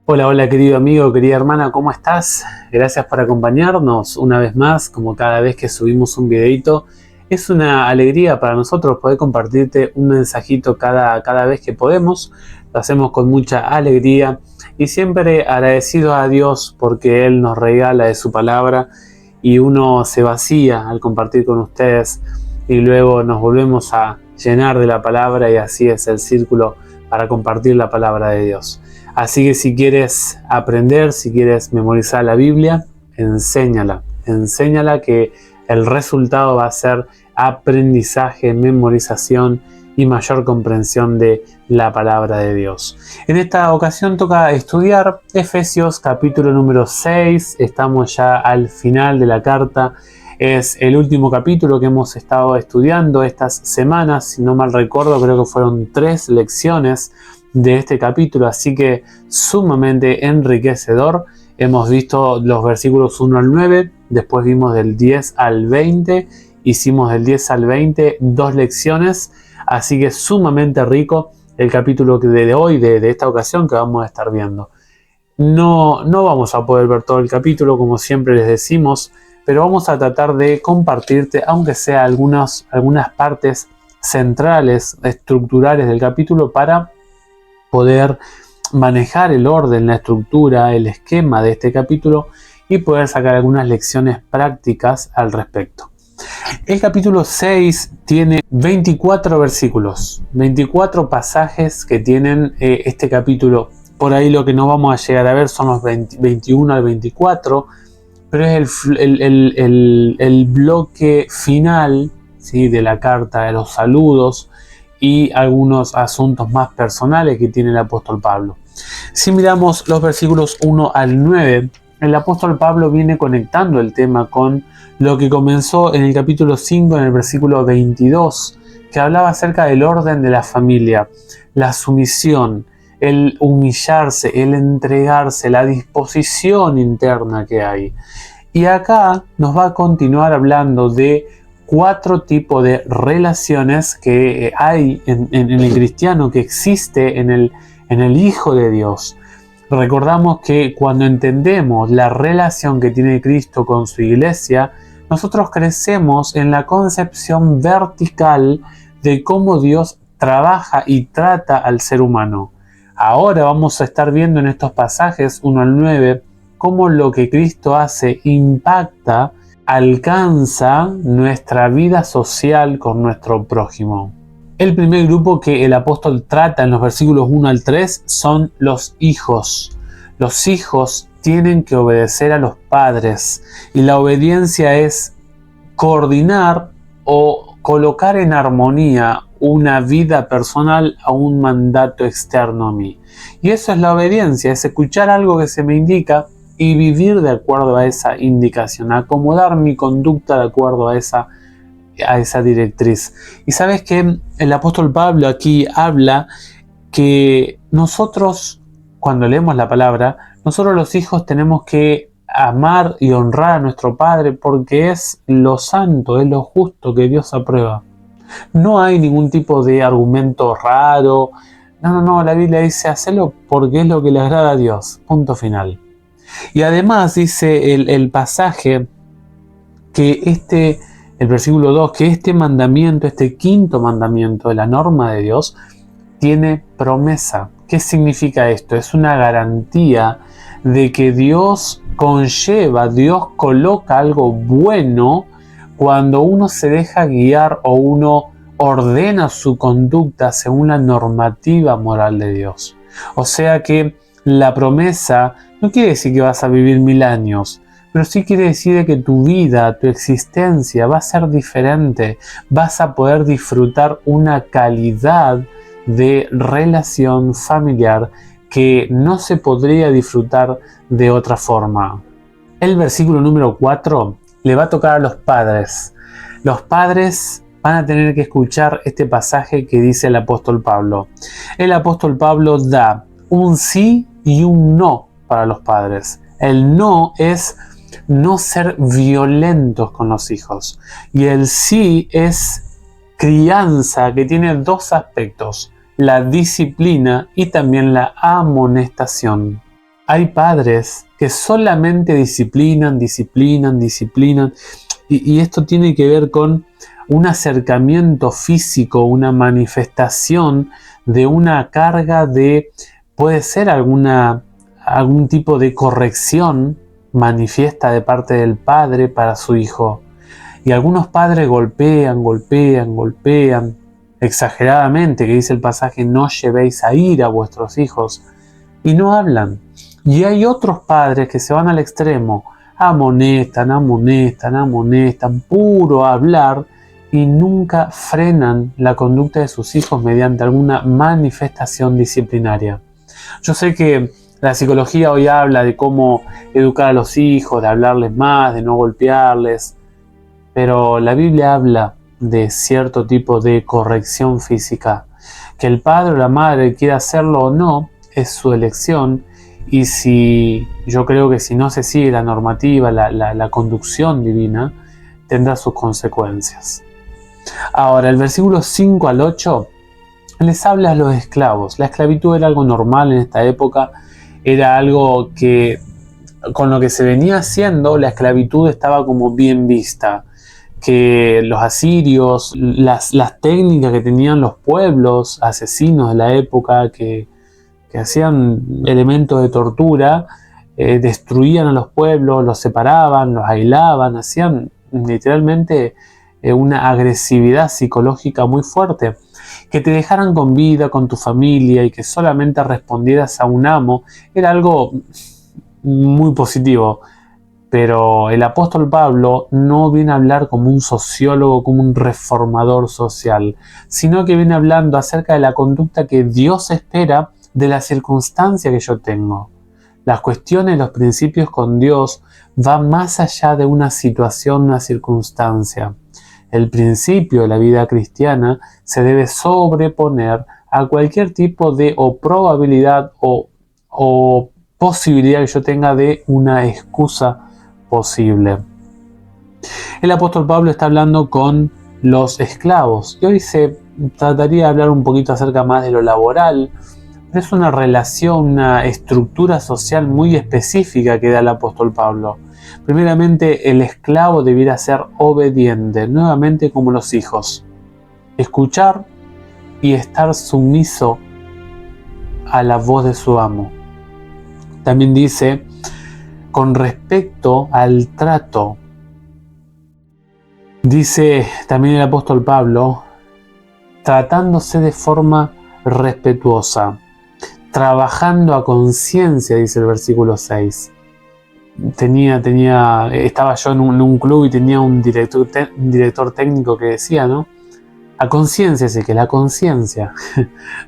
Hola, hola querido amigo, querida hermana, ¿cómo estás? Gracias por acompañarnos una vez más, como cada vez que subimos un videito. Es una alegría para nosotros poder compartirte un mensajito cada vez que podemos. Lo hacemos con mucha alegría y siempre agradecidos a Dios porque Él nos regala de su palabra y uno se vacía al compartir con ustedes y luego nos volvemos a llenar de la palabra y así es el círculo para compartir la palabra de Dios. Así que si quieres aprender, si quieres memorizar la Biblia, enséñala. Enséñala que el resultado va a ser aprendizaje, memorización y mayor comprensión de la palabra de Dios. En esta ocasión toca estudiar Efesios capítulo número 6. Estamos ya al final de la carta. Es el último capítulo que hemos estado estudiando estas semanas. Si no mal recuerdo, creo que fueron 3 lecciones de este capítulo, así que sumamente enriquecedor. Hemos visto los versículos 1 al 9, después vimos del 10 al 20, hicimos del 10 al 20 2 lecciones, así que sumamente rico el capítulo de hoy, de esta ocasión que vamos a estar viendo. No vamos a poder ver todo el capítulo, como siempre les decimos, pero vamos a tratar de compartirte, aunque sea algunas partes centrales, estructurales del capítulo para poder manejar el orden, la estructura, el esquema de este capítulo y poder sacar algunas lecciones prácticas al respecto. El capítulo 6 tiene 24 versículos, 24 pasajes que tienen este capítulo. Por ahí lo que no vamos a llegar a ver son los 21 al 24, pero es el bloque final, ¿sí?, de la carta, de los saludos y algunos asuntos más personales que tiene el apóstol Pablo. Si miramos los versículos 1 al 9, el apóstol Pablo viene conectando el tema con lo que comenzó en el capítulo 5, en el versículo 22, que hablaba acerca del orden de la familia, la sumisión, el humillarse, el entregarse, la disposición interna que hay. Y acá nos va a continuar hablando de 4 tipos de relaciones que hay en el cristiano, que existe en el Hijo de Dios. Recordamos que cuando entendemos la relación que tiene Cristo con su iglesia, nosotros crecemos en la concepción vertical de cómo Dios trabaja y trata al ser humano. Ahora vamos a estar viendo en estos pasajes 1 al 9 cómo lo que Cristo hace impacta, alcanza nuestra vida social con nuestro prójimo. El primer grupo que el apóstol trata en los versículos 1 al 3 son los hijos. Los hijos tienen que obedecer a los padres y la obediencia es coordinar o colocar en armonía una vida personal a un mandato externo a mí. Y eso es la obediencia, es escuchar algo que se me indica y vivir de acuerdo a esa indicación, acomodar mi conducta de acuerdo a esa directriz. Y sabes que el apóstol Pablo aquí habla que nosotros, cuando leemos la palabra, nosotros los hijos tenemos que amar y honrar a nuestro Padre porque es lo santo, es lo justo que Dios aprueba. No hay ningún tipo de argumento raro. No, la Biblia dice hacelo porque es lo que le agrada a Dios. Punto final. Y además dice el pasaje que el versículo 2, que este mandamiento, este quinto mandamiento de la norma de Dios, tiene promesa. ¿Qué significa esto? Es una garantía de que Dios conlleva, Dios coloca algo bueno cuando uno se deja guiar o uno ordena su conducta según la normativa moral de Dios. O sea que la promesa no quiere decir que vas a vivir 1000 años, pero sí quiere decir que tu vida, tu existencia va a ser diferente, vas a poder disfrutar una calidad de relación familiar que no se podría disfrutar de otra forma. El versículo número 4 le va a tocar a los padres. Los padres van a tener que escuchar este pasaje que dice el apóstol Pablo. El apóstol Pablo da un sí y un no para los padres. El no es no ser violentos con los hijos. Y el sí es crianza, que tiene 2 aspectos: la disciplina y también la amonestación. Hay padres que solamente disciplinan, y esto tiene que ver con un acercamiento físico, una manifestación de una carga de, puede ser algún tipo de corrección manifiesta de parte del padre para su hijo. Y algunos padres golpean, exageradamente, que dice el pasaje, no llevéis a ira a vuestros hijos, y no hablan. Y hay otros padres que se van al extremo, amonestan, puro hablar, y nunca frenan la conducta de sus hijos mediante alguna manifestación disciplinaria. Yo sé que la psicología hoy habla de cómo educar a los hijos, de hablarles más, de no golpearles, pero la Biblia habla de cierto tipo de corrección física. Que el padre o la madre quiera hacerlo o no, es su elección, y yo creo que si no se sigue la normativa, la conducción divina, tendrá sus consecuencias. Ahora, el versículo 5 al 8 les habla a los esclavos. La esclavitud era algo normal en esta época, era algo que con lo que se venía haciendo, la esclavitud estaba como bien vista. Que los asirios, las técnicas que tenían los pueblos asesinos de la época, que hacían elementos de tortura, destruían a los pueblos, los separaban, los aislaban, hacían literalmente una agresividad psicológica muy fuerte. Que te dejaran con vida, con tu familia, y que solamente respondieras a un amo, era algo muy positivo. Pero el apóstol Pablo no viene a hablar como un sociólogo, como un reformador social, sino que viene hablando acerca de la conducta que Dios espera de la circunstancia que yo tengo. Las cuestiones, los principios con Dios van más allá de una situación, una circunstancia. El principio de la vida cristiana se debe sobreponer a cualquier tipo de probabilidad o posibilidad que yo tenga de una excusa posible. El apóstol Pablo está hablando con los esclavos, y hoy se trataría de hablar un poquito acerca más de lo laboral. Es una relación, una estructura social muy específica que da el apóstol Pablo. Primeramente, el esclavo debiera ser obediente, nuevamente como los hijos. Escuchar y estar sumiso a la voz de su amo. También dice, con respecto al trato, dice también el apóstol Pablo, tratándose de forma respetuosa, trabajando a conciencia, dice el versículo 6. Estaba yo en un club y tenía un director técnico que decía, ¿no? A conciencia, sé que la conciencia,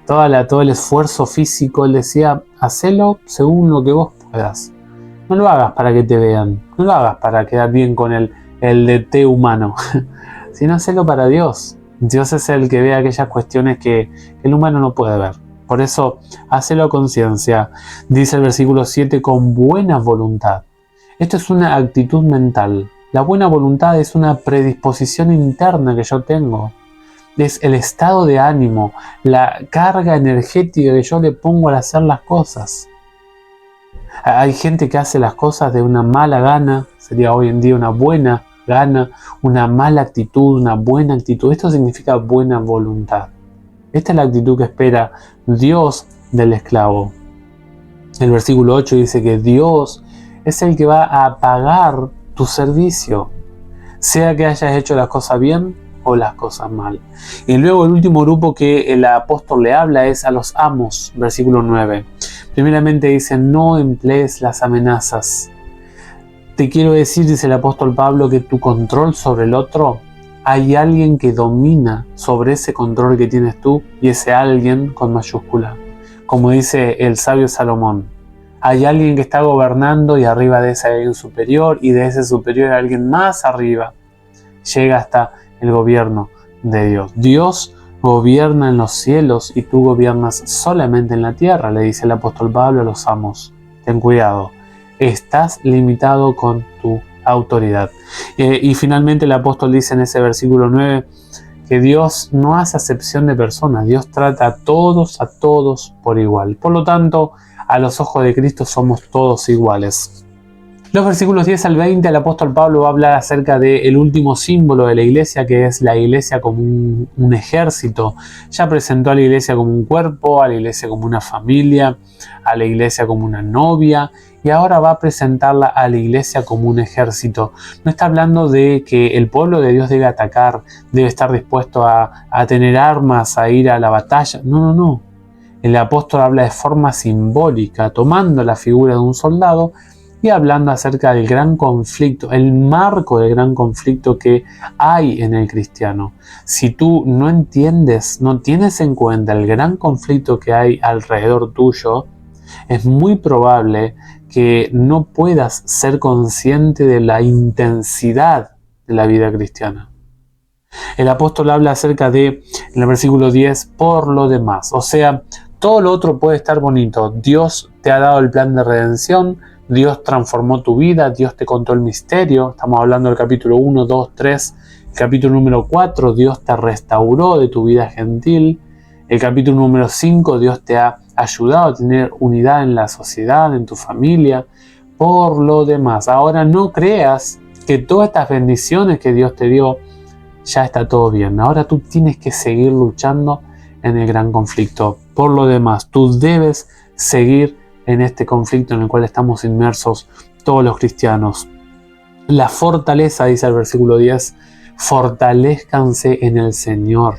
todo el esfuerzo físico, él decía, hacelo según lo que vos puedas. No lo hagas para que te vean, no lo hagas para quedar bien con el DT humano, sino hacelo para Dios. Dios es el que ve aquellas cuestiones que el humano no puede ver. Por eso, hacelo a conciencia. Dice el versículo 7, con buena voluntad. Esto es una actitud mental. La buena voluntad es una predisposición interna que yo tengo. Es el estado de ánimo, la carga energética que yo le pongo al hacer las cosas. Hay gente que hace las cosas de una mala gana, sería hoy en día una buena gana, una mala actitud, una buena actitud. Esto significa buena voluntad. Esta es la actitud que espera Dios del esclavo. El versículo 8 dice que Dios es el que va a pagar tu servicio, sea que hayas hecho las cosas bien o las cosas mal. Y luego el último grupo que el apóstol le habla es a los amos, versículo 9. Primeramente dice, no emplees las amenazas. Te quiero decir, dice el apóstol Pablo, que tu control sobre el otro, hay alguien que domina sobre ese control que tienes tú, y ese alguien con mayúscula. Como dice el sabio Salomón, hay alguien que está gobernando y arriba de ese hay alguien superior, y de ese superior hay alguien más arriba. Llega hasta el gobierno de Dios. Dios gobierna en los cielos y tú gobiernas solamente en la tierra, le dice el apóstol Pablo a los amos. Ten cuidado, estás limitado con tu autoridad. Y finalmente el apóstol dice en ese versículo 9 que Dios no hace acepción de personas, Dios trata a todos por igual. Por lo tanto, a los ojos de Cristo somos todos iguales. Los versículos 10 al 20, el apóstol Pablo va a hablar acerca del último símbolo de la iglesia, que es la iglesia como un ejército. Ya presentó a la iglesia como un cuerpo, a la iglesia como una familia, a la iglesia como una novia, y ahora va a presentarla a la iglesia como un ejército. No está hablando de que el pueblo de Dios debe atacar, debe estar dispuesto a tener armas, a ir a la batalla. No. El apóstol habla de forma simbólica, tomando la figura de un soldado y hablando acerca del gran conflicto, el marco del gran conflicto que hay en el cristiano. Si tú no entiendes, no tienes en cuenta el gran conflicto que hay alrededor tuyo, es muy probable que no puedas ser consciente de la intensidad de la vida cristiana. El apóstol habla acerca de, en el versículo 10, por lo demás. O sea, todo lo otro puede estar bonito. Dios te ha dado el plan de redención, Dios transformó tu vida, Dios te contó el misterio. Estamos hablando del capítulo 1, 2, 3. El capítulo número 4, Dios te restauró de tu vida gentil. El capítulo número 5, Dios te ha ayudado a tener unidad en la sociedad, en tu familia. Por lo demás, ahora no creas que todas estas bendiciones que Dios te dio, ya está todo bien. Ahora tú tienes que seguir luchando en el gran conflicto. Por lo demás, tú debes seguir en este conflicto en el cual estamos inmersos todos los cristianos. La fortaleza, dice el versículo 10, fortalezcanse en el Señor,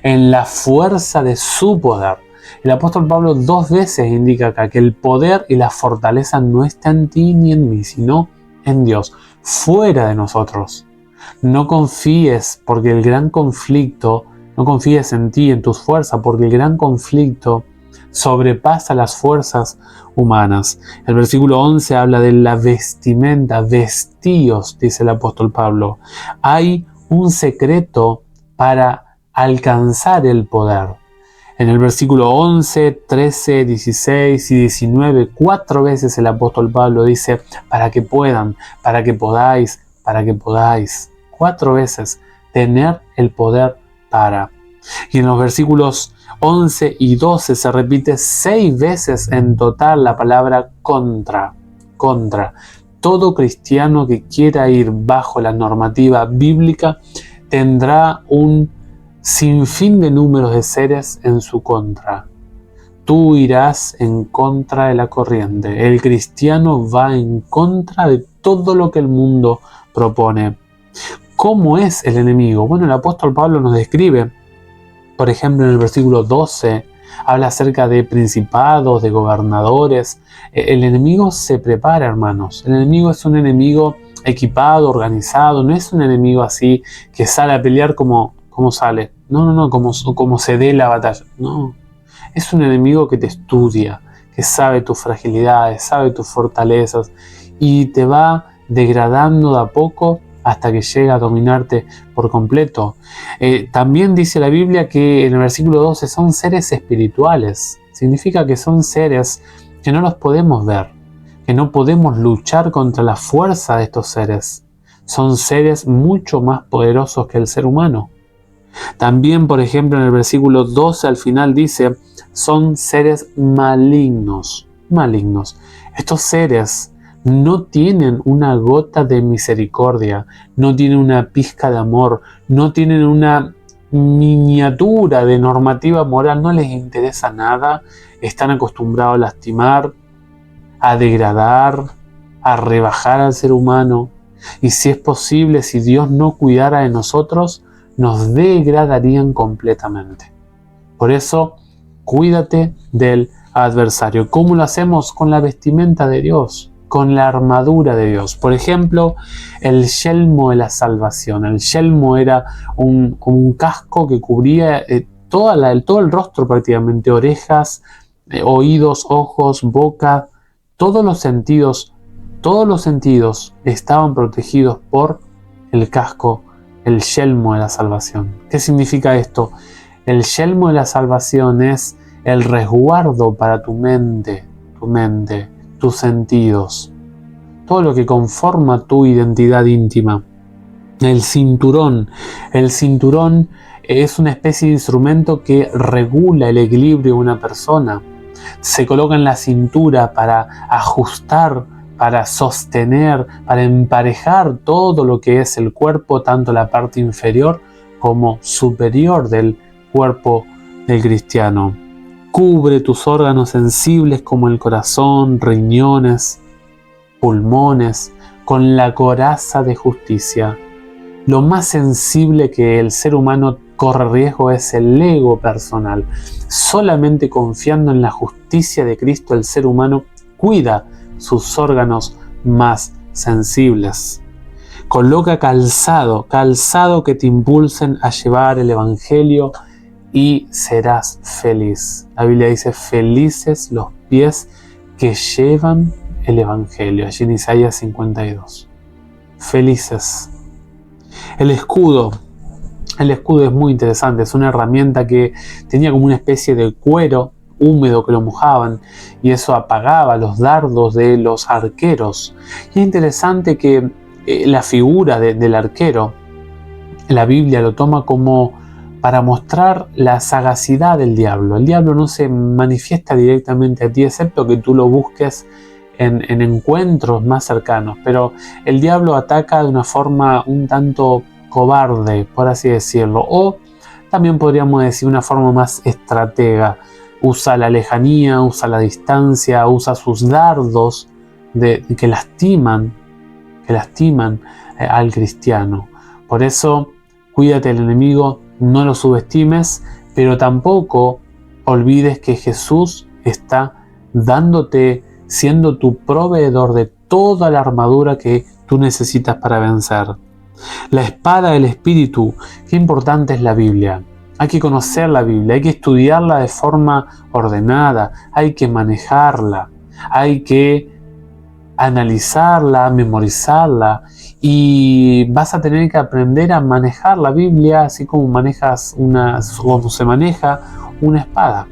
en la fuerza de su poder. El apóstol Pablo 2 veces indica acá que el poder y la fortaleza no está en ti ni en mí, sino en Dios, fuera de nosotros. No confíes porque el gran conflicto, no confíes en ti, en tus fuerzas, porque el gran conflicto sobrepasa las fuerzas humanas. El versículo 11 habla de la vestimenta, vestíos, dice el apóstol Pablo. Hay un secreto para alcanzar el poder. En el versículo 11, 13, 16 y 19, 4 veces el apóstol Pablo dice, para que puedan, para que podáis, para que podáis. 4 veces, tener el poder para. Y en los versículos 11 y 12 se repite 6 veces en total la palabra contra. Contra. Todo cristiano que quiera ir bajo la normativa bíblica tendrá un sinfín de números de seres en su contra. Tú irás en contra de la corriente. El cristiano va en contra de todo lo que el mundo propone. ¿Cómo es el enemigo? Bueno, el apóstol Pablo nos describe. Por ejemplo, en el versículo 12, habla acerca de principados, de gobernadores. El enemigo se prepara, hermanos. El enemigo es un enemigo equipado, organizado. No es un enemigo así que sale a pelear como sale. No, como se dé la batalla. No. Es un enemigo que te estudia, que sabe tus fragilidades, sabe tus fortalezas y te va degradando de a poco hasta que llega a dominarte por completo. También dice la Biblia que en el versículo 12 son seres espirituales. Significa que son seres que no los podemos ver, que no podemos luchar contra la fuerza de estos seres. Son seres mucho más poderosos que el ser humano. También, por ejemplo, en el versículo 12 al final dice, son seres malignos. Malignos. Estos seres no tienen una gota de misericordia, no tienen una pizca de amor, no tienen una miniatura de normativa moral, no les interesa nada, están acostumbrados a lastimar, a degradar, a rebajar al ser humano. Y si es posible, si Dios no cuidara de nosotros, nos degradarían completamente. Por eso, cuídate del adversario. ¿Cómo lo hacemos? Con la vestimenta de Dios, con la armadura de Dios. Por ejemplo, el yelmo de la salvación. El yelmo era un casco que cubría todo el rostro prácticamente, orejas, oídos, ojos, boca, todos los sentidos estaban protegidos por el casco, el yelmo de la salvación. ¿Qué significa esto? El yelmo de la salvación es el resguardo para tu mente, tus sentidos, todo lo que conforma tu identidad íntima. El cinturón es una especie de instrumento que regula el equilibrio de una persona. se coloca en la cintura para ajustar, para sostener, para emparejar todo lo que es el cuerpo, tanto la parte inferior como superior del cuerpo del cristiano. Cubre tus órganos sensibles como el corazón, riñones, pulmones, con la coraza de justicia. Lo más sensible que el ser humano corre riesgo es el ego personal. Solamente confiando en la justicia de Cristo el ser humano cuida sus órganos más sensibles. Coloca calzado que te impulsen a llevar el Evangelio y serás feliz. La Biblia dice, felices los pies que llevan el Evangelio, allí en Isaías 52. Felices. El escudo es muy interesante, es una herramienta que tenía como una especie de cuero húmedo que lo mojaban y eso apagaba los dardos de los arqueros. Y es interesante que la figura del arquero, la Biblia lo toma como para mostrar la sagacidad del diablo. El diablo no se manifiesta directamente a ti, excepto que tú lo busques en encuentros más cercanos, pero el diablo ataca de una forma un tanto cobarde, por así decirlo, o también podríamos decir una forma más estratega. Usa la lejanía, usa la distancia, usa sus dardos que lastiman al cristiano. Por eso, cuídate del enemigo, no lo subestimes, pero tampoco olvides que Jesús está dándote, siendo tu proveedor de toda la armadura que tú necesitas para vencer. La espada del Espíritu, qué importante es la Biblia. Hay que conocer la Biblia, hay que estudiarla de forma ordenada, hay que manejarla, hay que analizarla, memorizarla, y vas a tener que aprender a manejar la Biblia así como como se maneja una espada.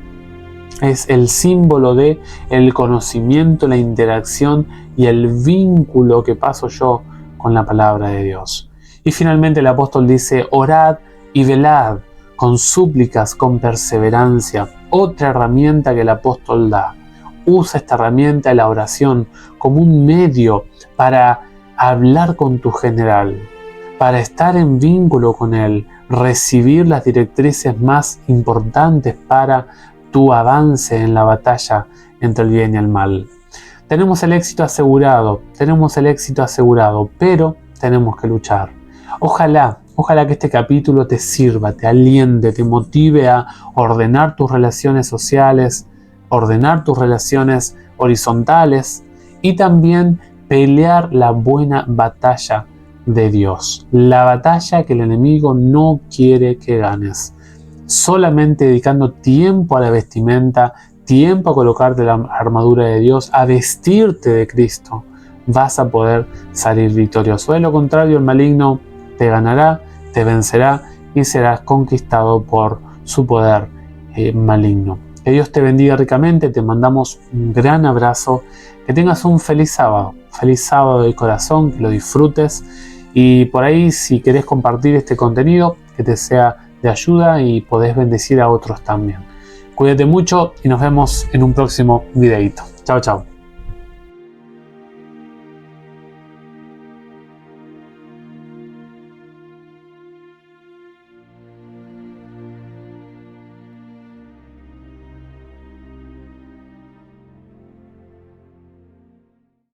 Es el símbolo de el conocimiento, la interacción y el vínculo que paso yo con la palabra de Dios. Y finalmente el apóstol dice, orad y velad con súplicas, con perseverancia. Otra herramienta que el apóstol da. Usa esta herramienta de la oración como un medio para hablar con tu general, para estar en vínculo con él, recibir las directrices más importantes para tu avance en la batalla entre el bien y el mal. Tenemos el éxito asegurado, pero tenemos que luchar. Ojalá que este capítulo te sirva, te aliente, te motive a ordenar tus relaciones sociales, ordenar tus relaciones horizontales y también pelear la buena batalla de Dios. La batalla que el enemigo no quiere que ganes. Solamente dedicando tiempo a la vestimenta, tiempo a colocarte la armadura de Dios, a vestirte de Cristo, vas a poder salir victorioso. De lo contrario, el maligno te ganará, te vencerá y serás conquistado por su poder maligno. Que Dios te bendiga ricamente, te mandamos un gran abrazo, que tengas un feliz sábado de corazón, que lo disfrutes y por ahí si querés compartir este contenido, que te sea de ayuda y podés bendecir a otros también. Cuídate mucho y nos vemos en un próximo videito. Chao, chao.